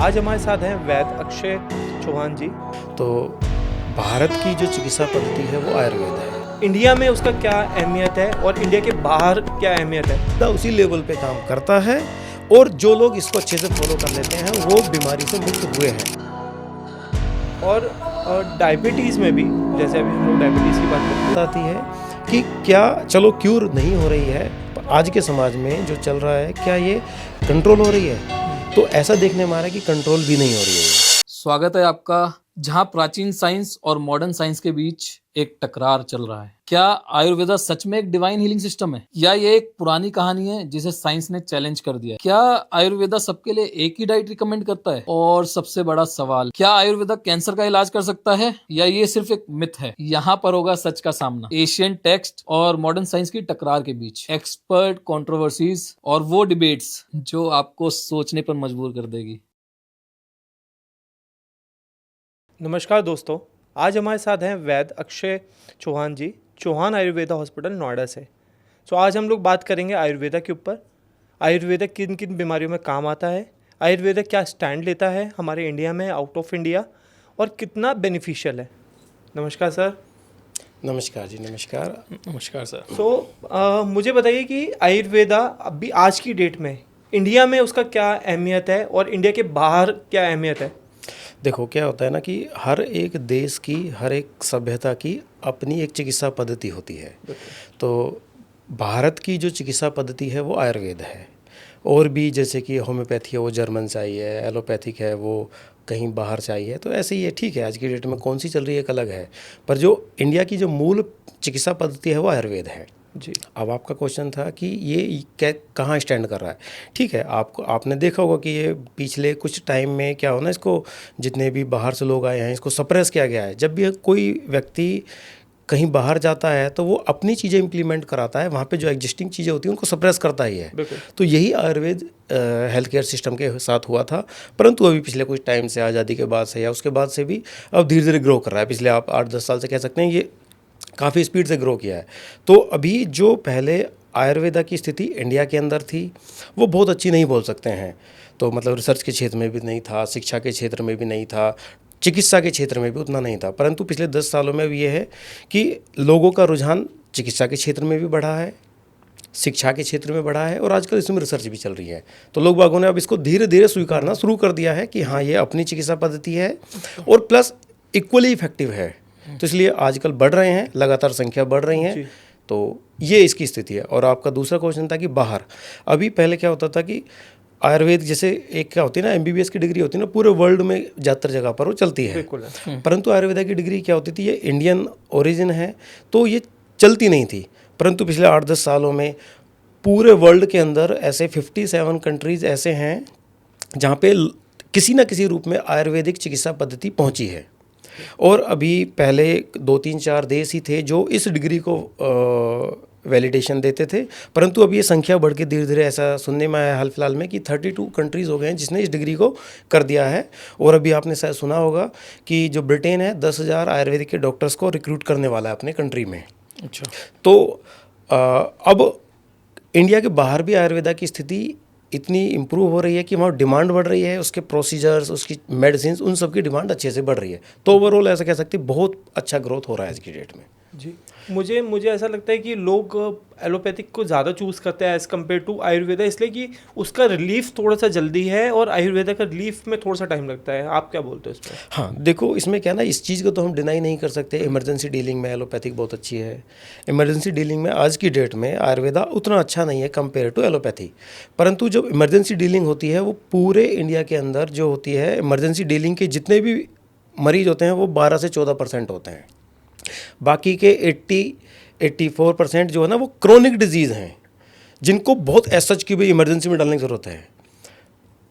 आज हमारे साथ हैं वैद्य अक्षय चौहान जी। तो भारत की जो चिकित्सा पद्धति है वो आयुर्वेद है। इंडिया में उसका क्या अहमियत है और इंडिया के बाहर क्या अहमियत है? तो उसी लेवल पे काम करता है और जो लोग इसको अच्छे से फॉलो कर लेते हैं वो बीमारी से मुक्त हुए हैं। और डायबिटीज़ में भी, जैसे अभी हम लोग डायबिटीज़ की बात करते बताती है कि क्या चलो क्यूर नहीं हो रही है, पर आज के समाज में जो चल रहा है क्या ये कंट्रोल हो रही है? तो ऐसा देखने में आ रहा है कि कंट्रोल भी नहीं हो रही है। स्वागत है आपका, जहां प्राचीन साइंस और मॉडर्न साइंस के बीच एक टकरार चल रहा है। क्या आयुर्वेदा सच में एक डिवाइन हीलिंग सिस्टम है या ये एक पुरानी कहानी है जिसे साइंस ने चैलेंज कर दिया? क्या आयुर्वेदा सबके लिए एक ही डाइट रिकमेंड करता है? और सबसे बड़ा सवाल, क्या आयुर्वेदा कैंसर का इलाज कर सकता है या ये सिर्फ एक मिथ है? यहाँ पर होगा सच का सामना, एशियन टेक्स्ट और मॉडर्न साइंस की टकरार के बीच, एक्सपर्ट कंट्रोवर्सीज और वो डिबेट्स जो आपको सोचने पर मजबूर कर देगी। नमस्कार दोस्तों, आज हमारे साथ हैं वैद्य अक्षय चौहान जी, चौहान आयुर्वेदा हॉस्पिटल नोएडा से। तो आज हम लोग बात करेंगे आयुर्वेदा के ऊपर। आयुर्वेदा किन किन बीमारियों में काम आता है, आयुर्वेदा क्या स्टैंड लेता है हमारे इंडिया में, आउट ऑफ इंडिया, और कितना बेनिफिशियल है। नमस्कार सर। नमस्कार जी। नमस्कार। नमस्कार सर। सो मुझे बताइए कि आयुर्वेदा अभी आज की डेट में इंडिया में उसका क्या अहमियत है और इंडिया के बाहर क्या अहमियत है? देखो क्या होता है ना कि हर एक देश की, हर एक सभ्यता की अपनी एक चिकित्सा पद्धति होती है। तो भारत की जो चिकित्सा पद्धति है वो आयुर्वेद है। और भी जैसे कि होम्योपैथी है वो जर्मन से आई है, एलोपैथिक है वो कहीं बाहर से आई है। तो ऐसे ही है, ठीक है, आज की डेट में कौन सी चल रही है एक अलग है, पर जो इंडिया की जो मूल चिकित्सा पद्धति है वो आयुर्वेद है जी। अब आपका क्वेश्चन था कि ये कहाँ स्टैंड कर रहा है। ठीक है, आपने देखा होगा कि ये पिछले कुछ टाइम में क्या हो ना, इसको जितने भी बाहर से लोग आए हैं इसको सप्रेस किया गया है। जब भी कोई व्यक्ति कहीं बाहर जाता है तो वो अपनी चीज़ें इम्प्लीमेंट कराता है, वहाँ पे जो एग्जिस्टिंग चीज़ें होती हैं उनको सप्रेस करता ही है। तो यही आयुर्वेद हेल्थ केयर सिस्टम के साथ हुआ था, परंतु अभी पिछले कुछ टाइम से, आज़ादी के बाद से या उसके बाद से भी अब धीरे धीरे ग्रो कर रहा है। पिछले आप 8-10 साल से कह सकते हैं ये काफ़ी स्पीड से ग्रो किया है। तो अभी जो पहले आयुर्वेदा की स्थिति इंडिया के अंदर थी वो बहुत अच्छी नहीं बोल सकते हैं। तो मतलब रिसर्च के क्षेत्र में भी नहीं था, शिक्षा के क्षेत्र में भी नहीं था, चिकित्सा के क्षेत्र में भी उतना नहीं था। परंतु पिछले 10 सालों में भी ये है कि लोगों का रुझान चिकित्सा के क्षेत्र में भी बढ़ा है, शिक्षा के क्षेत्र में बढ़ा है और आजकल इसमें रिसर्च भी चल रही है। तो लोग बागों ने अब इसको धीरे धीरे स्वीकारना शुरू कर दिया है कि हाँ ये अपनी चिकित्सा पद्धति है और प्लस इक्वली इफेक्टिव है। तो इसलिए आजकल बढ़ रहे हैं, लगातार संख्या बढ़ रही है। तो ये इसकी स्थिति है। और आपका दूसरा क्वेश्चन था कि बाहर, अभी पहले क्या होता था कि आयुर्वेद जैसे एक क्या होती है ना, एमबीबीएस की डिग्री होती है ना, पूरे वर्ल्ड में ज़्यादातर जगह पर वो चलती है। परंतु आयुर्वेदा की डिग्री क्या होती थी, ये इंडियन ओरिजिन है तो ये चलती नहीं थी। परंतु पिछले 8-10 सालों में पूरे वर्ल्ड के अंदर ऐसे 57 कंट्रीज़ ऐसे हैं जहाँ पे किसी न किसी रूप में आयुर्वेदिक चिकित्सा पद्धति पहुँची है। और अभी पहले 2-3-4 देश ही थे जो इस डिग्री को वैलिडेशन देते थे, परंतु अब ये संख्या बढ़ के धीरे धीरे ऐसा सुनने में आया हाल फिलहाल में कि 32 कंट्रीज़ हो गए हैं जिसने इस डिग्री को कर दिया है। और अभी आपने शायद सुना होगा कि जो ब्रिटेन है 10,000 आयुर्वेदिक के डॉक्टर्स को रिक्रूट करने वाला है अपने कंट्री में। अच्छा। तो अब इंडिया के बाहर भी आयुर्वेदा की स्थिति इतनी इम्प्रूव हो रही है कि वहाँ डिमांड बढ़ रही है, उसके प्रोसीजर्स, उसकी मेडिसिन, उन सब की डिमांड अच्छे से बढ़ रही है। तो ओवरऑल ऐसा कह सकते हैं बहुत अच्छा ग्रोथ हो रहा है आज की डेट में। जी। मुझे ऐसा लगता है कि लोग एलोपैथिक को ज़्यादा चूज़ करते हैं एज़ कम्पेयर टू आयुर्वेदा, इसलिए कि उसका रिलीफ थोड़ा सा जल्दी है और आयुर्वेदा का रिलीफ में थोड़ा सा टाइम लगता है। आप क्या बोलते हो इस पर? हाँ देखो, इसमें क्या ना, इस चीज़ को तो हम डिनाई नहीं कर सकते। इमरजेंसी डीलिंग में एलोपैथिक बहुत अच्छी है। इमरजेंसी डीलिंग में आज की डेट में आयुर्वेदा उतना अच्छा नहीं है कंपेयर टू एलोपैथी। परंतु जो इमरजेंसी डीलिंग होती है वो पूरे इंडिया के अंदर जो होती है, इमरजेंसी डीलिंग के जितने भी मरीज होते हैं वो 12 से 14% होते हैं। बाकी के 84% जो है ना वो क्रोनिक डिजीज़ हैं जिनको बहुत एसच की भी इमरजेंसी में डालने की ज़रूरत है।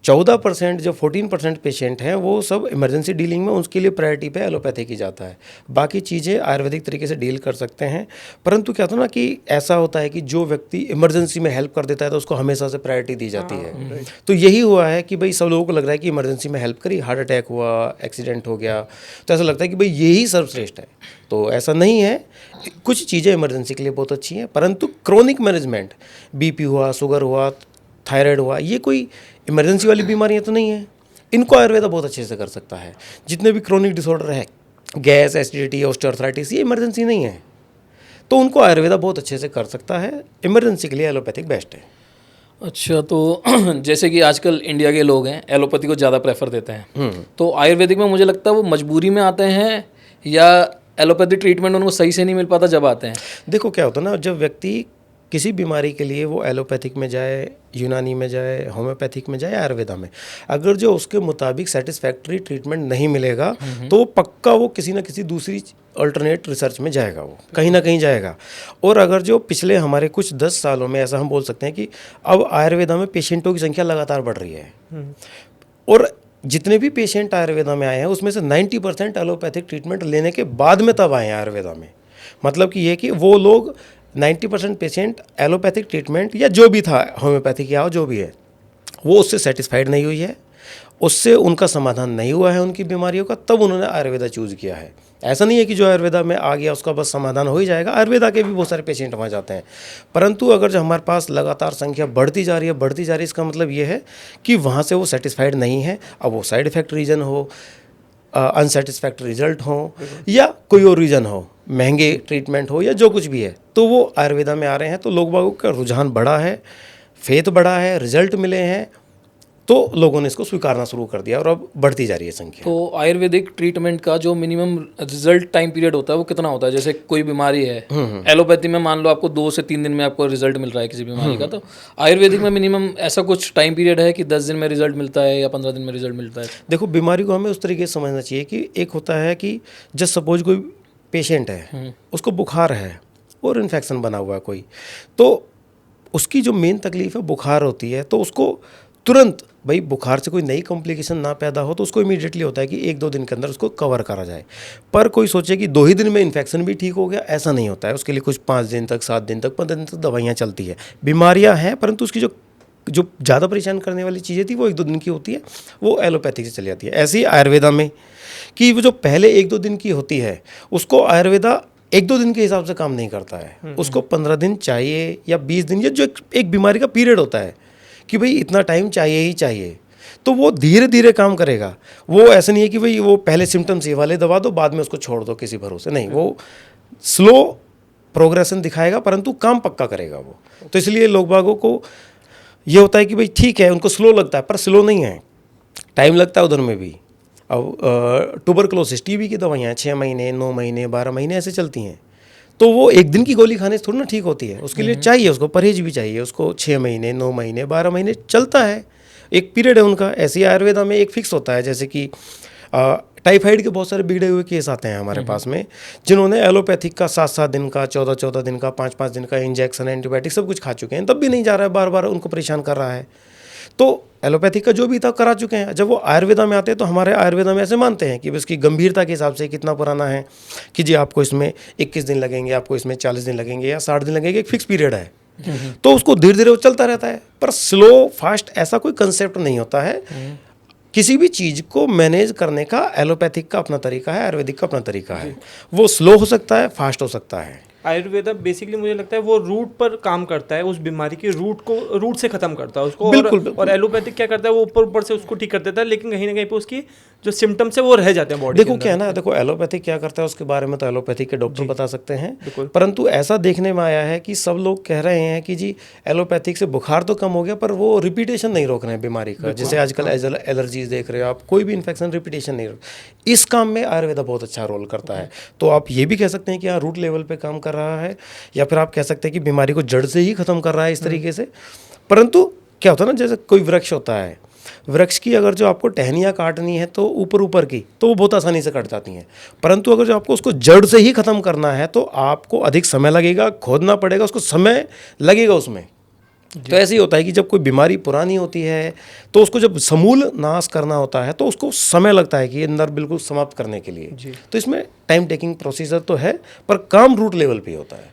14% जो 14% पेशेंट हैं वो सब इमरजेंसी डीलिंग में, उसके लिए प्रायोरिटी पे एलोपैथी की जाता है। बाकी चीज़ें आयुर्वेदिक तरीके से डील कर सकते हैं। परंतु क्या होता है ना कि ऐसा होता है कि जो व्यक्ति इमरजेंसी में हेल्प कर देता है तो उसको हमेशा से प्रायोरिटी दी जाती है। तो यही हुआ है कि भाई सब लोगों को लग रहा है कि इमरजेंसी में हेल्प करी, हार्ट अटैक हुआ, एक्सीडेंट हो गया, तो ऐसा लगता है कि भाई यही सर्वश्रेष्ठ है। तो ऐसा नहीं है। कुछ चीज़ें इमरजेंसी के लिए बहुत अच्छी हैं, परंतु क्रोनिक मैनेजमेंट, बीपी हुआ, शुगर हुआ, थायराइड हुआ, ये कोई इमरजेंसी वाली बीमारियां तो नहीं है। इनको आयुर्वेदा बहुत अच्छे से कर सकता है। जितने भी क्रोनिक डिसऑर्डर है, गैस, एसिडिटी, ऑस्टियोआर्थराइटिस, ये इमरजेंसी नहीं है, तो उनको आयुर्वेदा बहुत अच्छे से कर सकता है। इमरजेंसी के लिए एलोपैथिक बेस्ट है। अच्छा, तो जैसे कि आजकल इंडिया के लोग हैं एलोपैथी को ज़्यादा प्रेफर देते हैं, तो आयुर्वेदिक में मुझे लगता है वो मजबूरी में आते हैं या एलोपैथी ट्रीटमेंट उनको सही से नहीं मिल पाता जब आते हैं? देखो क्या होता है ना, जब व्यक्ति किसी बीमारी के लिए वो एलोपैथिक में जाए, यूनानी में जाए, होम्योपैथिक में जाए, आयुर्वेदा में, अगर जो उसके मुताबिक सेटिस्फैक्टरी ट्रीटमेंट नहीं मिलेगा तो वो पक्का वो किसी ना किसी दूसरी अल्टरनेट रिसर्च में जाएगा, वो कहीं ना कहीं जाएगा। और अगर जो पिछले हमारे कुछ 10 सालों में ऐसा हम बोल सकते हैं कि अब आयुर्वेदा में पेशेंटों की संख्या लगातार बढ़ रही है, और जितने भी पेशेंट आयुर्वेदा में आए हैं उसमें से 90% एलोपैथिक ट्रीटमेंट लेने के बाद में तब आए हैं आयुर्वेदा में। मतलब कि ये कि वो लोग 90% पेशेंट एलोपैथिक ट्रीटमेंट या जो भी था होम्योपैथिक या जो भी है वो उससे सेटिस्फाइड नहीं हुई है, उससे उनका समाधान नहीं हुआ है उनकी बीमारियों का, तब उन्होंने आयुर्वेदा चूज़ किया है। ऐसा नहीं है कि जो आयुर्वेदा में आ गया उसका बस समाधान हो ही जाएगा, आयुर्वेदा के भी बहुत सारे पेशेंट वहाँ जाते हैं। परंतु अगर जो हमारे पास लगातार संख्या बढ़ती जा रही है, इसका मतलब ये है कि वहाँ से वो सेटिस्फाइड नहीं है। अब वो साइड इफेक्ट रीजन हो, अनसेटिस्फैक्टरी रिजल्ट हो या कोई और रीज़न हो, महंगे ट्रीटमेंट हो या जो कुछ भी है, तो वो आयुर्वेदा में आ रहे हैं। तो लोग बागों का रुझान बढ़ा है, फेथ बढ़ा है, रिजल्ट मिले हैं, तो लोगों ने इसको स्वीकारना शुरू कर दिया और अब बढ़ती जा रही है संख्या। तो आयुर्वेदिक ट्रीटमेंट का जो मिनिमम रिजल्ट टाइम पीरियड होता है वो कितना होता है? जैसे कोई बीमारी है, एलोपैथी में मान लो आपको 2 से 3 दिन में आपको रिजल्ट मिल रहा है किसी बीमारी का, तो आयुर्वेदिक में मिनिमम ऐसा कुछ टाइम पीरियड है कि 10 दिन में रिजल्ट मिलता है या 15 दिन में रिजल्ट मिलता है? देखो, बीमारी को हमें उस तरीके से समझना चाहिए कि एक होता है कि जब सपोज कोई पेशेंट है, उसको बुखार है और इन्फेक्शन बना हुआ है कोई, तो उसकी जो मेन तकलीफ है बुखार होती है, तो उसको तुरंत भाई बुखार से कोई नई कॉम्प्लिकेशन ना पैदा हो तो उसको इमीडिएटली होता है कि 1-2 दिन के अंदर उसको कवर करा जाए। पर कोई सोचे कि 2 ही दिन में इन्फेक्शन भी ठीक हो गया, ऐसा नहीं होता है। उसके लिए कुछ 5 दिन तक, 7 दिन तक, 15 दिन तक दवाइयाँ चलती है। बीमारियाँ हैं, परंतु उसकी जो ज़्यादा परेशान करने वाली चीज़ें थी वो 1-2 दिन की होती है, वो एलोपैथिक से चली जाती है। ऐसे ही आयुर्वेदा में कि वो जो पहले 1-2 दिन की होती है उसको आयुर्वेदा 1-2 दिन के हिसाब से काम नहीं करता है, उसको 15 दिन चाहिए या 20 दिन, या जो एक बीमारी का पीरियड होता है कि भाई इतना टाइम चाहिए ही चाहिए, तो वो धीरे धीरे काम करेगा। वो ऐसा नहीं है कि भाई वो पहले सिम्टम्स ये वाले दवा दो बाद में उसको छोड़ दो किसी भरोसे, नहीं, वो स्लो प्रोग्रेशन दिखाएगा परंतु काम पक्का करेगा वो। तो इसलिए लोग बागों को ये होता है कि भाई ठीक है उनको स्लो लगता है, पर स्लो नहीं है, टाइम लगता है उधर में भी। अब ट्यूबरकुलोसिस, टीबी की दवाइयाँ 6 महीने, 9 महीने, 12 महीने ऐसे चलती हैं, तो वो एक दिन की गोली खाने से थोड़ी ना ठीक होती है, उसके लिए चाहिए, उसको परहेज भी चाहिए, उसको 6 महीने, 9 महीने, 12 महीने चलता है, एक पीरियड है उनका। ऐसे ही आयुर्वेदा में एक फिक्स होता है, जैसे कि टाइफाइड के बहुत सारे बिगड़े हुए केस आते हैं हमारे पास में, जिन्होंने एलोपैथिक का 7-7 दिन का, 14-14 दिन का, 5-5 दिन का इंजेक्शन, एंटीबायोटिक सब कुछ खा चुके हैं, तब भी नहीं जा रहा है, बार बार उनको परेशान कर रहा है। तो एलोपैथिक का जो भी था करा चुके हैं, जब वो आयुर्वेदा में आते हैं तो हमारे आयुर्वेदा में ऐसे मानते हैं कि इसकी गंभीरता के हिसाब से कितना पुराना है कि जी आपको इसमें 21 दिन लगेंगे, आपको इसमें 40 दिन लगेंगे या 60 दिन लगेंगे, एक फिक्स पीरियड है। तो उसको धीरे धीरे वो चलता रहता है, पर स्लो फास्ट ऐसा कोई कंसेप्ट नहीं होता है। किसी भी चीज़ को मैनेज करने का एलोपैथिक का अपना तरीका है, आयुर्वेदिक का अपना तरीका है। वो स्लो हो सकता है, फास्ट हो सकता है। आयुर्वेदा बेसिकली मुझे लगता है वो रूट पर काम करता है, उस बीमारी की रूट से खत्म करता है उसको। बिल्कुल। और एलोपैथिक क्या करता है, वो ऊपर से उसको ठीक कर देता है, लेकिन कहीं ना कहीं पे उसकी जो सिम्टम्स है वो रह जाते हैं बॉडी। देखो क्या है ना, देखो एलोपैथिक क्या करता है उसके बारे में तो एलोपैथिक के डॉक्टर बता सकते हैं, परंतु ऐसा देखने में आया है कि सब लोग कह रहे हैं कि जी एलोपैथिक से बुखार तो कम हो गया, पर वो रिपीटेशन नहीं रोक रहे हैं बीमारी का। जैसे आजकल एलर्जीज देख रहे हो आप, कोई भी इन्फेक्शन रिपीटेशन नहीं रोक, इस काम में आयुर्वेदा बहुत अच्छा रोल करता है। तो आप ये भी कह सकते हैं कि हाँ रूट लेवल पे काम कर रहा है, या फिर आप कह सकते हैं कि बीमारी को जड़ से ही खत्म कर रहा है इस तरीके से। परंतु क्या होता है ना, जैसे कोई वृक्ष होता है, वृक्ष की अगर जो आपको टहनियाँ काटनी है तो ऊपर की, तो वो बहुत आसानी से कट जाती हैं, परंतु अगर जो आपको उसको जड़ से ही ख़त्म करना है तो आपको अधिक समय लगेगा, खोदना पड़ेगा, उसको समय लगेगा उसमें। तो ऐसे ही होता है कि जब कोई बीमारी पुरानी होती है तो उसको जब समूल नाश करना होता है तो उसको समय लगता है कि ये अंदर बिल्कुल समाप्त करने के लिए। तो इसमें टाइम टेकिंग प्रोसीजर तो है, पर काम रूट लेवल पे होता है।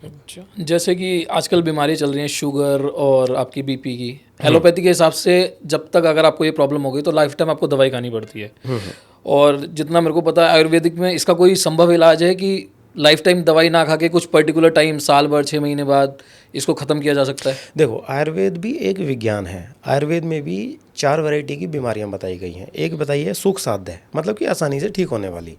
अच्छा, जैसे कि आजकल बीमारी चल रही है शुगर और आपकी बीपी की, एलोपैथी के हिसाब से जब तक अगर आपको ये प्रॉब्लम हो गई तो लाइफ टाइम आपको दवाई खानी पड़ती है। और जितना मेरे को पता है आयुर्वेदिक में इसका कोई संभव इलाज है कि लाइफ टाइम दवाई ना खा के कुछ पर्टिकुलर टाइम, साल भर 6 महीने बाद इसको ख़त्म किया जा सकता है? देखो, आयुर्वेद भी एक विज्ञान है। आयुर्वेद में भी 4 वैरायटी की बीमारियां बताई गई हैं। एक बताई है सुख साध्य है, मतलब कि आसानी से ठीक होने वाली।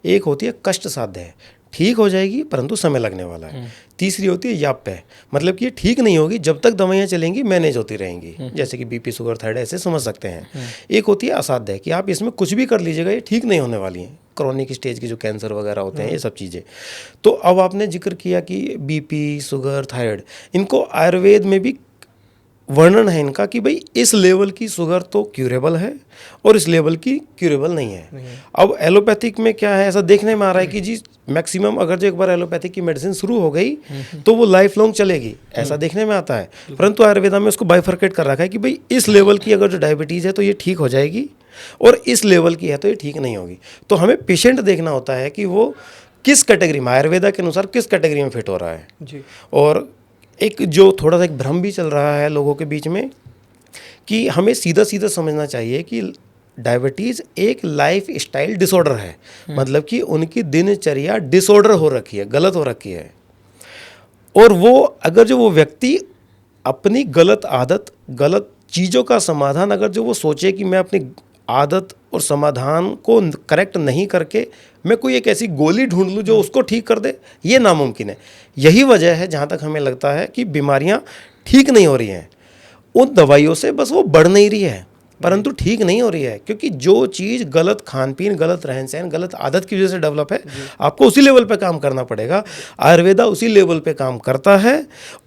एक होती है कष्ट साध्य है, ठीक हो जाएगी परंतु समय लगने वाला है। तीसरी होती है याप्य है, मतलब कि ये ठीक नहीं होगी, जब तक दवाइयाँ चलेंगी मैनेज होती रहेंगी, जैसे कि बीपी, शुगर, थायराइड, ऐसे समझ सकते हैं। एक होती है असाध्य है कि आप इसमें कुछ भी कर लीजिएगा ये ठीक नहीं होने वाली हैं, क्रॉनिक स्टेज की जो कैंसर वगैरह होते हैं, ये सब चीज़ें। तो अब आपने जिक्र किया कि बीपी, शुगर, थायराइड, इनको आयुर्वेद में भी वर्णन है इनका कि भाई इस लेवल की शुगर तो क्यूरेबल है और इस लेवल की क्यूरेबल नहीं है। अब एलोपैथिक में क्या है, ऐसा देखने में आ रहा है कि जी मैक्सिमम अगर जो एक बार एलोपैथिक की मेडिसिन शुरू हो गई तो वो लाइफ लॉन्ग चलेगी, ऐसा देखने में आता है। परंतु आयुर्वेदा में उसको बाइफर्केट कर रखा है कि भाई इस लेवल की अगर जो डायबिटीज़ है तो ये ठीक हो जाएगी और इस लेवल की है तो ये ठीक नहीं होगी। तो हमें पेशेंट देखना होता है कि वो किस कैटेगरी में, आयुर्वेदा के अनुसार किस कैटेगरी में फिट हो रहा है जी। और एक जो थोड़ा सा एक भ्रम भी चल रहा है लोगों के बीच में कि हमें सीधा सीधा समझना चाहिए कि डायबिटीज़ एक लाइफ स्टाइल डिसऑर्डर है, मतलब कि उनकी दिनचर्या डिसऑर्डर हो रखी है, गलत हो रखी है। और वो अगर जो वो व्यक्ति अपनी गलत आदत, गलत चीज़ों का समाधान अगर जो वो सोचे कि मैं अपनी आदत और समाधान को करेक्ट नहीं करके मैं कोई एक ऐसी गोली ढूंढ लूँ जो उसको ठीक कर दे, ये नामुमकिन है। यही वजह है जहाँ तक हमें लगता है कि बीमारियाँ ठीक नहीं हो रही हैं। उन दवाइयों से बस वो बढ़ नहीं रही है परंतु ठीक नहीं हो रही है, क्योंकि जो चीज़ गलत खान पीन, गलत रहन सहन, गलत आदत की वजह से डेवलप है, आपको उसी लेवल पे काम करना पड़ेगा। आयुर्वेदा उसी लेवल पे काम करता है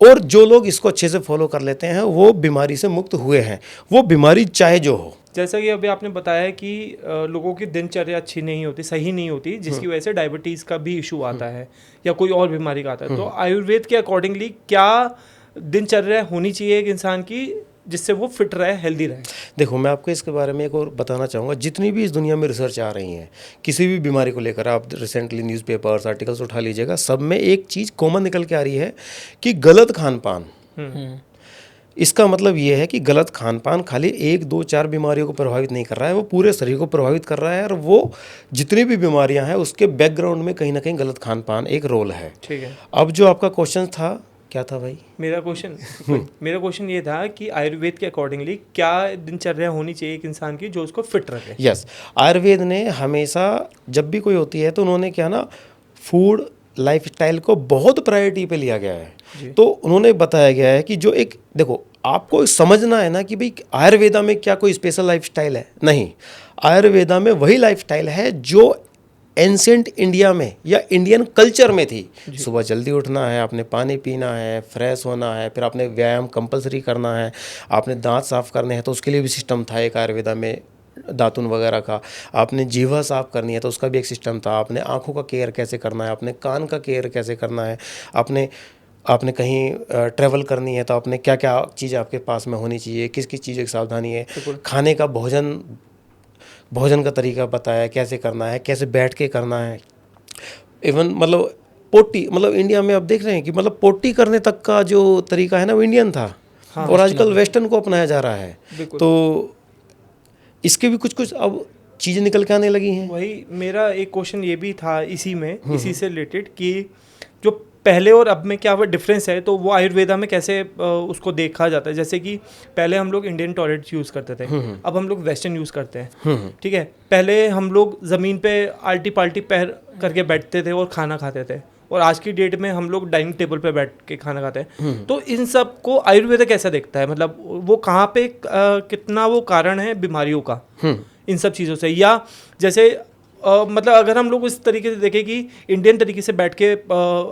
और जो लोग इसको अच्छे से फॉलो कर लेते हैं वो बीमारी से मुक्त हुए हैं, वो बीमारी चाहे जो हो। जैसा कि अभी आपने बताया कि लोगों की दिनचर्या अच्छी नहीं होती, सही नहीं होती, जिसकी वजह से डायबिटीज़ का भी इशू आता है या कोई और बीमारी का आता है। तो आयुर्वेद के अकॉर्डिंगली क्या दिनचर्या होनी चाहिए एक इंसान की जिससे वो फिट रहे, हेल्दी रहे? देखो, मैं आपको इसके बारे में एक और बताना चाहूँगा। जितनी भी इस दुनिया में रिसर्च आ रही हैं किसी भी बीमारी को लेकर, आप रिसेंटली न्यूज़पेपर्स, आर्टिकल्स उठा लीजिएगा, सब में एक चीज़ कॉमन निकल के आ रही है कि गलत खान पान। इसका मतलब ये है कि गलत खान पान खाली 1, 2, 4 बीमारियों को प्रभावित नहीं कर रहा है, वो पूरे शरीर को प्रभावित कर रहा है। और वो जितनी भी बीमारियां हैं उसके बैकग्राउंड में कहीं ना कहीं गलत खान पान एक रोल है। ठीक है। अब जो आपका क्वेश्चन था, क्या था भाई? मेरा क्वेश्चन ये था कि आयुर्वेद के अकॉर्डिंगली क्या दिनचर्या होनी चाहिए एक इंसान की जो उसको फिट रखे? यस, आयुर्वेद ने हमेशा जब भी कोई होती है तो उन्होंने क्या ना, फूड लाइफस्टाइल को बहुत प्रायोरिटी पे लिया गया है। तो उन्होंने बताया गया है कि जो एक, देखो आपको समझना है ना कि भाई आयुर्वेदा में क्या कोई स्पेशल लाइफस्टाइल है? नहीं, आयुर्वेदा में वही लाइफस्टाइल है जो एंशिएंट इंडिया में या इंडियन कल्चर में थी। सुबह जल्दी उठना है, आपने पानी पीना है, फ्रेश होना है, फिर आपने व्यायाम कंपलसरी करना है, आपने दांत साफ करने हैं तो उसके लिए भी सिस्टम था एक आयुर्वेदा में, दातुन वगैरह का। आपने जीवा साफ करनी है तो उसका भी एक सिस्टम था। आपने आँखों का केयर कैसे करना है, आपने कान का केयर कैसे करना है, आपने कहीं ट्रैवल करनी है तो आपने क्या क्या चीज़ आपके पास में होनी चाहिए, किस किस चीज़ों की सावधानी है, खाने का भोजन का तरीका बताया कैसे करना है, कैसे बैठ के करना है। इवन मतलब पोटी, मतलब इंडिया में आप देख रहे हैं कि मतलब पोटी करने तक का जो तरीका है ना वो इंडियन था। हाँ, और आजकल वेस्टर्न को अपनाया जा रहा है। तो इसके भी कुछ अब चीज़ें निकल के आने लगी हैं। वही मेरा एक क्वेश्चन ये भी था इसी से रिलेटेड कि जो पहले और अब में क्या वो डिफरेंस है, तो वो आयुर्वेदा में कैसे उसको देखा जाता है। जैसे कि पहले हम लोग इंडियन टॉयलेट यूज़ करते थे, अब हम लोग वेस्टर्न यूज़ करते हैं। ठीक है, पहले हम लोग ज़मीन पे आल्टी पाल्टी पैर करके बैठते थे और खाना खाते थे, और आज की डेट में हम लोग डाइनिंग टेबल पे बैठ के खाना खाते हैं। तो इन सब को आयुर्वेद कैसा देखता है, मतलब वो कहाँ पे कितना वो कारण है बीमारियों का इन सब चीज़ों से? या जैसे मतलब अगर हम लोग इस तरीके से देखें कि इंडियन तरीके से बैठ के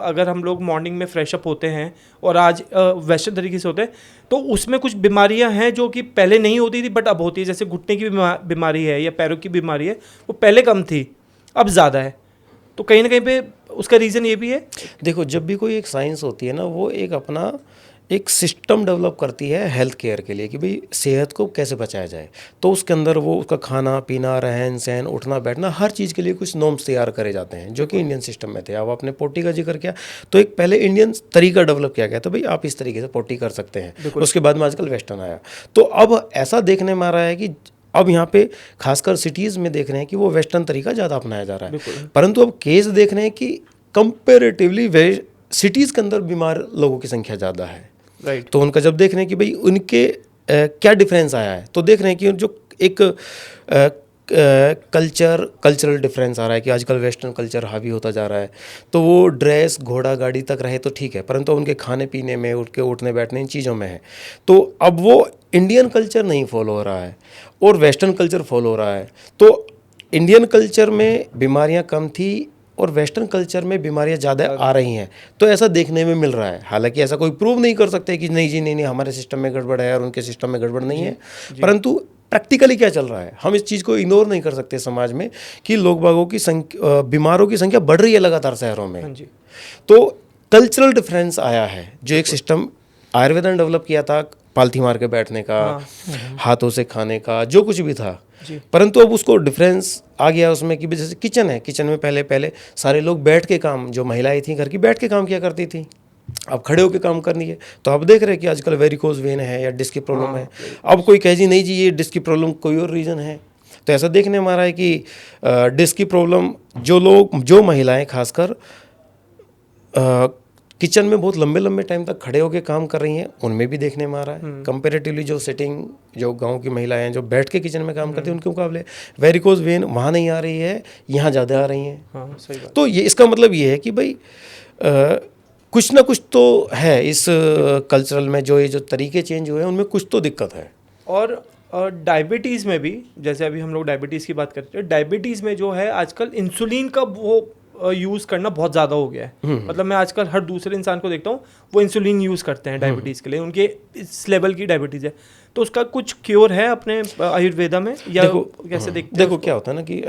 अगर हम लोग मॉर्निंग में फ्रेश अप होते हैं और आज वेस्टर्न तरीके से होते हैं, तो उसमें कुछ बीमारियां हैं जो कि पहले नहीं होती थी बट अब होती है। जैसे घुटने की बीमारी है या पैरों की बीमारी है, वो पहले कम थी, अब ज़्यादा है। तो कहीं ना कहीं पे उसका रीज़न ये भी है। देखो, जब भी कोई एक साइंस होती है ना, वो एक अपना एक सिस्टम डेवलप करती है हेल्थ केयर के लिए कि भाई सेहत को कैसे बचाया जाए। तो उसके अंदर वो उसका खाना पीना, रहन सहन, उठना बैठना, हर चीज़ के लिए कुछ नॉर्म्स तैयार करे जाते हैं जो कि इंडियन सिस्टम में थे। अब आपने पोटी का जिक्र किया तो एक पहले इंडियन तरीका डेवलप किया गया, तो भाई आप इस तरीके से पोटी कर सकते हैं। उसके बाद में आजकल वेस्टर्न आया, तो अब ऐसा देखने में आ रहा है कि अब यहाँ पे खासकर सिटीज़ में देख रहे हैं कि वो वेस्टर्न तरीका ज़्यादा अपनाया जा रहा है। परंतु अब केस देख रहे हैं कि कंपेरेटिवली वे सिटीज़ के अंदर बीमार लोगों की संख्या ज़्यादा है। राइट। तो उनका जब देख रहे हैं कि भाई उनके क्या डिफरेंस आया है, तो देख रहे हैं कि जो एक कल्चरल डिफरेंस आ रहा है कि आजकल वेस्टर्न कल्चर हावी होता जा रहा है, तो वो ड्रेस घोड़ा गाड़ी तक रहे तो ठीक है, परंतु उनके खाने पीने में, उठ के उठने बैठने इन चीज़ों में है। तो अब वो इंडियन कल्चर नहीं फॉलो हो रहा है और वेस्टर्न कल्चर फॉलो हो रहा है। तो इंडियन कल्चर में बीमारियां कम थी और वेस्टर्न कल्चर में बीमारियां ज़्यादा आ रही हैं, तो ऐसा देखने में मिल रहा है। हालांकि ऐसा कोई प्रूव नहीं कर सकते कि नहीं जी नहीं हमारे सिस्टम में गड़बड़ है और उनके सिस्टम में गड़बड़ नहीं है, परंतु प्रैक्टिकली क्या चल रहा है हम इस चीज़ को इग्नोर नहीं कर सकते समाज में कि लोग बागों की संख्या, बीमारों की संख्या बढ़ रही है लगातार शहरों में। तो कल्चरल डिफरेंस आया है। जो एक सिस्टम आयुर्वेद ने डेवलप किया था, पालथी मार के बैठने का, हाथों से खाने का, जो कुछ भी था, परंतु अब उसको डिफरेंस आ गया उसमें कि जैसे किचन है, किचन में पहले सारे लोग बैठ के काम, जो महिलाएं थी घर की बैठ के काम किया करती थी, अब खड़े होकर काम करनी है। तो आप देख रहे हैं कि आजकल वेरिकोज वेन है या डिस्क की प्रॉब्लम है, अब कोई कहे जी नहीं जी ये डिस्क की प्रॉब्लम कोई और रीज़न है। तो ऐसा देखने में आ रहा है कि डिस्क की प्रॉब्लम जो महिलाएं खासकर किचन में बहुत लंबे टाइम तक खड़े होकर काम कर रही हैं, उनमें भी देखने में आ रहा है। कंपेरेटिवली जो सिटिंग, जो गांव की महिलाएं हैं जो बैठ के किचन में काम करती हैं, उनके मुकाबले वेरिकोज वेन वहाँ नहीं आ रही है, यहाँ ज़्यादा आ रही हैं। सही बात। तो ये इसका मतलब ये है कि भाई कुछ ना कुछ तो है इस कल्चरल में, जो ये जो तरीके चेंज हुए हैं उनमें कुछ तो दिक्कत है। और डायबिटीज़ में भी, जैसे अभी हम लोग डायबिटीज़ की बात करते हैं, डायबिटीज़ में जो है आजकल इंसुलिन का वो यूज़ करना बहुत ज़्यादा हो गया है। मतलब मैं आजकल हर दूसरे इंसान को देखता हूँ वो इंसुलिन यूज़ करते हैं डायबिटीज़ के लिए, उनके इस लेवल की डायबिटीज़ है। तो उसका कुछ क्योर है अपने आयुर्वेदा में या कैसे देखते हैं? देखो क्या होता है ना कि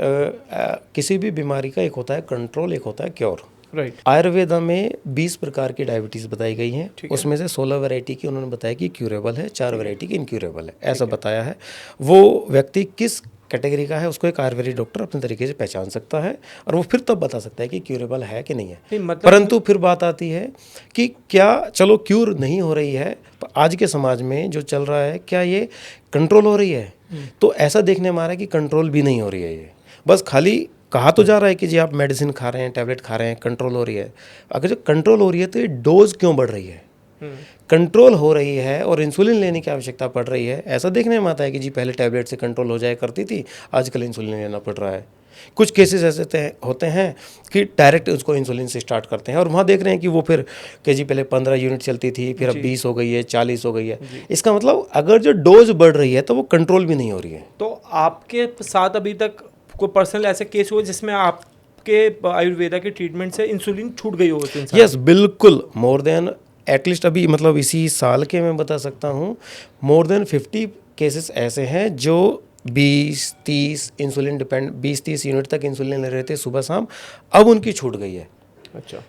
किसी भी बीमारी का एक होता है कंट्रोल, एक होता है क्योर। राइट। आयुर्वेदा में 20 प्रकार की डायबिटीज़ बताई गई हैं, उसमें से 16 वैरायटी की उन्होंने बताया कि क्यूरेबल है, 4 वैरायटी की इनक्यूरेबल है, ऐसा बताया है। वो व्यक्ति किस कैटेगरी का है उसको एक आयुर्वेदिक डॉक्टर अपने तरीके से पहचान सकता है और वो फिर तब बता सकता है कि क्यूरेबल है कि नहीं है। परंतु फिर बात आती है कि क्या चलो क्यूर नहीं हो रही है, आज के समाज में जो चल रहा है क्या ये कंट्रोल हो रही है? तो ऐसा देखने में आ रहा है कि कंट्रोल भी नहीं हो रही है। ये बस खाली कहा तो जा रहा है कि जी आप मेडिसिन खा रहे हैं, टैबलेट खा रहे हैं, कंट्रोल हो रही है। अगर जो कंट्रोल हो रही है तो ये डोज क्यों बढ़ रही है? कंट्रोल हो रही है और इंसुलिन लेने की आवश्यकता पड़ रही है, ऐसा देखने में आता है कि जी पहले टैबलेट से कंट्रोल हो जाया करती थी, आजकल इंसुलिन लेना पड़ रहा है। कुछ केसेस ऐसे होते हैं कि डायरेक्ट उसको इंसुलिन से स्टार्ट करते हैं और वहाँ देख रहे हैं कि वो फिर कि जी पहले 15 यूनिट चलती थी, फिर अब 20 हो गई है, 40 हो गई है। इसका मतलब अगर जो डोज बढ़ रही है तो वो कंट्रोल भी नहीं हो रही है। तो आपके साथ अभी तक कोई पर्सनल ऐसे केस हुए जिसमें आपके आयुर्वेदा के ट्रीटमेंट से इंसुलिन छूट गई हो? यस, बिल्कुल। मोर देन एटलीस्ट अभी मतलब इसी साल के मैं बता सकता हूँ मोर देन 50 केसेस ऐसे हैं जो 20-30 इंसुलिन डिपेंड 20-30 यूनिट तक इंसुलिन ले रहे थे सुबह शाम, अब उनकी छूट गई है। अच्छा।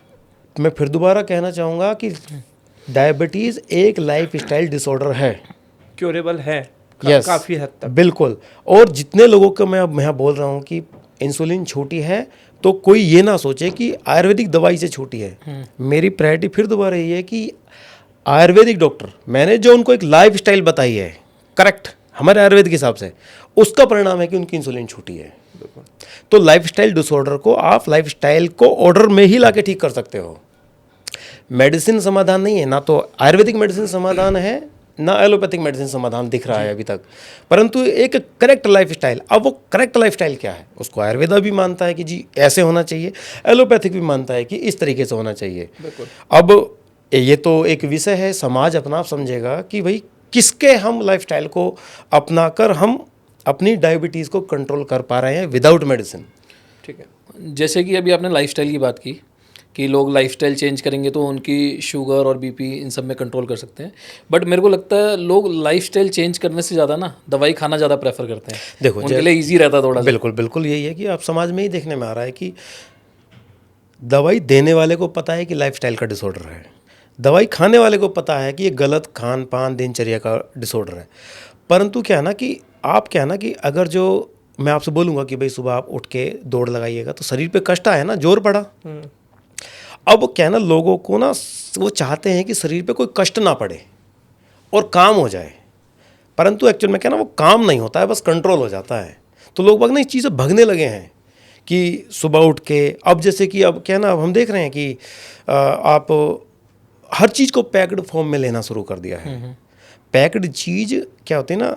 मैं फिर दोबारा कहना चाहूँगा कि डायबिटीज़ एक लाइफ स्टाइल डिसऑर्डर है, क्योरेबल है काफ़ी हद तक। बिल्कुल। और जितने लोगों को मैं अब यहाँ बोल रहा हूँ कि इंसुलिन छोटी है, तो कोई ये ना सोचे कि आयुर्वेदिक दवाई से छोटी है। मेरी प्रायोरिटी फिर दोबारा ये है कि आयुर्वेदिक डॉक्टर, मैंने जो उनको एक लाइफ स्टाइल बताई है करेक्ट हमारे आयुर्वेद के हिसाब से, उसका परिणाम है कि उनकी इंसुलिन छोटी है। तो लाइफ स्टाइल डिसऑर्डर को आप लाइफ स्टाइल को ऑर्डर में ही ला के ठीक कर सकते हो। मेडिसिन समाधान नहीं है, ना तो आयुर्वेदिक मेडिसिन समाधान है ना एलोपैथिक मेडिसिन समाधान दिख रहा है अभी तक, परंतु एक करेक्ट लाइफस्टाइल। अब वो करेक्ट लाइफस्टाइल क्या है उसको आयुर्वेदा भी मानता है कि जी ऐसे होना चाहिए, एलोपैथिक भी मानता है कि इस तरीके से होना चाहिए। अब ये तो एक विषय है, समाज अपना आप समझेगा कि भाई किसके हम लाइफस्टाइल को अपना कर हम अपनी डायबिटीज़ को कंट्रोल कर पा रहे हैं विदाउट मेडिसिन। ठीक है। जैसे कि अभी आपने लाइफस्टाइल की बात की कि लोग लाइफस्टाइल चेंज करेंगे तो उनकी शुगर और बीपी इन सब में कंट्रोल कर सकते हैं, बट मेरे को लगता है लोग लाइफस्टाइल चेंज करने से ज़्यादा ना दवाई खाना ज़्यादा प्रेफर करते हैं। देखो उनके लिए ईजी रहता है थोड़ा। बिल्कुल बिल्कुल यही है कि आप समाज में ही देखने में आ रहा है कि दवाई देने वाले को पता है कि लाइफस्टाइल का डिसऑर्डर है, दवाई खाने वाले को पता है कि ये गलत खान पान दिनचर्या का डिसऑर्डर है। परंतु क्या है ना कि अगर जो मैं आपसे बोलूँगा कि भाई सुबह आप उठ के दौड़ लगाइएगा तो शरीर पे कष्ट आया ना, जोर पड़ा। अब क्या है ना, लोगों को ना वो चाहते हैं कि शरीर पे कोई कष्ट ना पड़े और काम हो जाए, परंतु एक्चुअल में क्या ना वो काम नहीं होता है, बस कंट्रोल हो जाता है। तो लोग बाग ना इस चीज़ से भगने लगे हैं कि सुबह उठ के, अब जैसे कि अब क्या ना, अब हम देख रहे हैं कि आप हर चीज़ को पैक्ड फॉर्म में लेना शुरू कर दिया है। पैक्ड चीज़ क्या होती है ना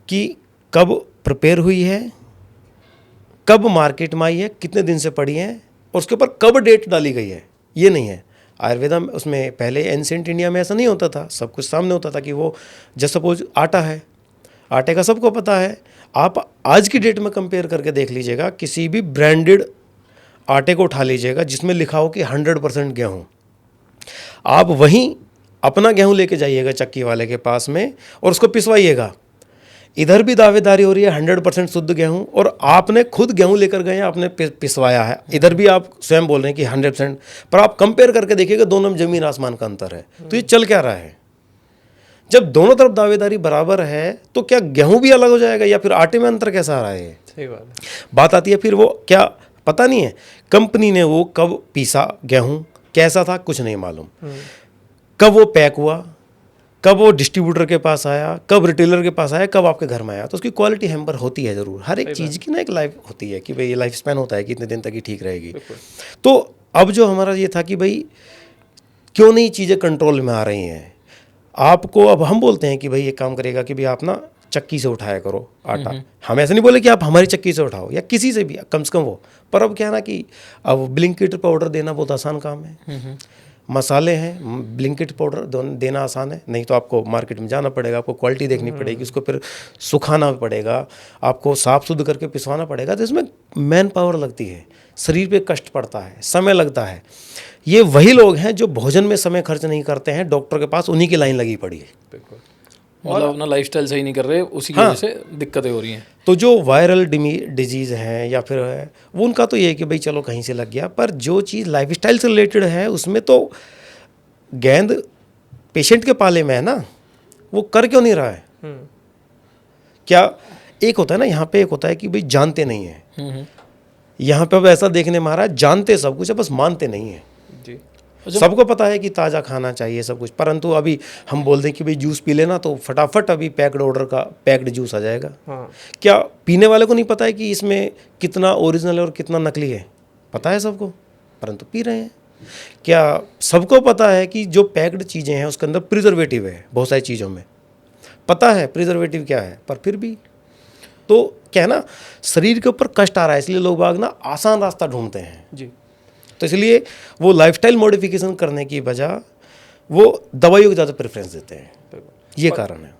कि कब प्रिपेयर हुई है, कब मार्केट में आई है, कितने दिन से पड़ी है, और उसके ऊपर कब डेट डाली गई है, ये नहीं है। आयुर्वेदा में उसमें पहले एंशिएंट इंडिया में ऐसा नहीं होता था, सब कुछ सामने होता था कि वो जैसे सपोज आटा है, आटे का सबको पता है। आप आज की डेट में कंपेयर करके देख लीजिएगा, किसी भी ब्रांडेड आटे को उठा लीजिएगा जिसमें लिखा हो कि 100% गेहूँ, आप वहीं अपना गेहूँ लेके जाइएगा चक्की वाले के पास में और उसको पिसवाइएगा। इधर भी दावेदारी हो रही है 100% शुद्ध गेहूँ, और आपने खुद गेहूँ लेकर गए हैं, आपने पिसवाया है। इधर भी आप स्वयं बोल रहे हैं कि 100%, पर आप कंपेयर करके देखिएगा, दोनों में जमीन आसमान का अंतर है। तो ये चल क्या रहा है? जब दोनों तरफ दावेदारी बराबर है तो क्या गेहूँ भी अलग हो जाएगा, या फिर आटे में अंतर कैसा आ रहा है? सही बात है। बात आती है फिर वो क्या पता नहीं है कंपनी ने वो कब पीसा गेहूँ, कैसा था, कुछ नहीं मालूम, कब वो पैक हुआ, कब वो डिस्ट्रीब्यूटर के पास आया, कब रिटेलर के पास आया, कब आपके घर में आया। तो उसकी क्वालिटी हैम्पर होती है ज़रूर। हर एक चीज़ की ना एक लाइफ होती है कि भाई ये लाइफ स्पैन होता है कि इतने दिन तक ही ठीक रहेगी। तो अब जो हमारा ये था कि भाई क्यों नहीं चीज़ें कंट्रोल में आ रही हैं, आपको अब हम बोलते हैं कि भाई ये काम करेगा कि भाई आप ना चक्की से उठाया करो आटा। हम ऐसे नहीं बोले कि आप हमारी चक्की से उठाओ या किसी से भी, कम से कम वो। पर अब क्या ना कि अब ब्लिंकिट पर ऑर्डर देना बहुत आसान काम है। मसाले हैं, ब्लिंकिट पाउडर देना आसान है, नहीं तो आपको मार्केट में जाना पड़ेगा, आपको क्वालिटी देखनी पड़ेगी, उसको फिर सुखाना पड़ेगा, आपको साफ सुध करके पिसवाना पड़ेगा। तो इसमें मैन पावर लगती है, शरीर पे कष्ट पड़ता है, समय लगता है। ये वही लोग हैं जो भोजन में समय खर्च नहीं करते हैं, डॉक्टर के पास उन्हीं की लाइन लगी पड़ी है। बिल्कुल। मतलब अपना लाइफस्टाइल सही नहीं कर रहे, उसी की वजह से दिक्कतें हो रही हैं। तो जो वायरल डिजीज़ हैं या फिर है वो, उनका तो ये है कि भाई चलो कहीं से लग गया, पर जो चीज़ लाइफस्टाइल से रिलेटेड है उसमें तो गेंद पेशेंट के पाले में है ना, वो कर क्यों नहीं रहा है? क्या एक होता है ना, यहाँ पे एक होता है कि भाई जानते नहीं है, यहाँ पे अब ऐसा देखने में आ रहा है जानते सब कुछ है, बस मानते नहीं है जी। सबको पता है कि ताज़ा खाना चाहिए सब कुछ, परंतु अभी हम बोल दें कि भाई जूस पी लेना तो फटाफट अभी पैक्ड ऑर्डर का पैक्ड जूस आ जाएगा। हाँ। क्या पीने वाले को नहीं पता है कि इसमें कितना ओरिजिनल है और कितना नकली है? पता है सबको, परंतु पी रहे हैं। क्या सबको पता है कि जो पैक्ड चीज़ें हैं उसके अंदर प्रिजर्वेटिव है? बहुत सारी चीज़ों में पता है प्रिजर्वेटिव क्या है, पर फिर भी तो क्या है ना, शरीर के ऊपर कष्ट आ रहा है, इसलिए लोग बाग ना आसान रास्ता ढूंढते हैं जी। तो इसलिए वो लाइफस्टाइल मॉडिफिकेशन करने की बजाय वो दवाइयों को ज़्यादा प्रेफरेंस देते हैं, ये कारण है।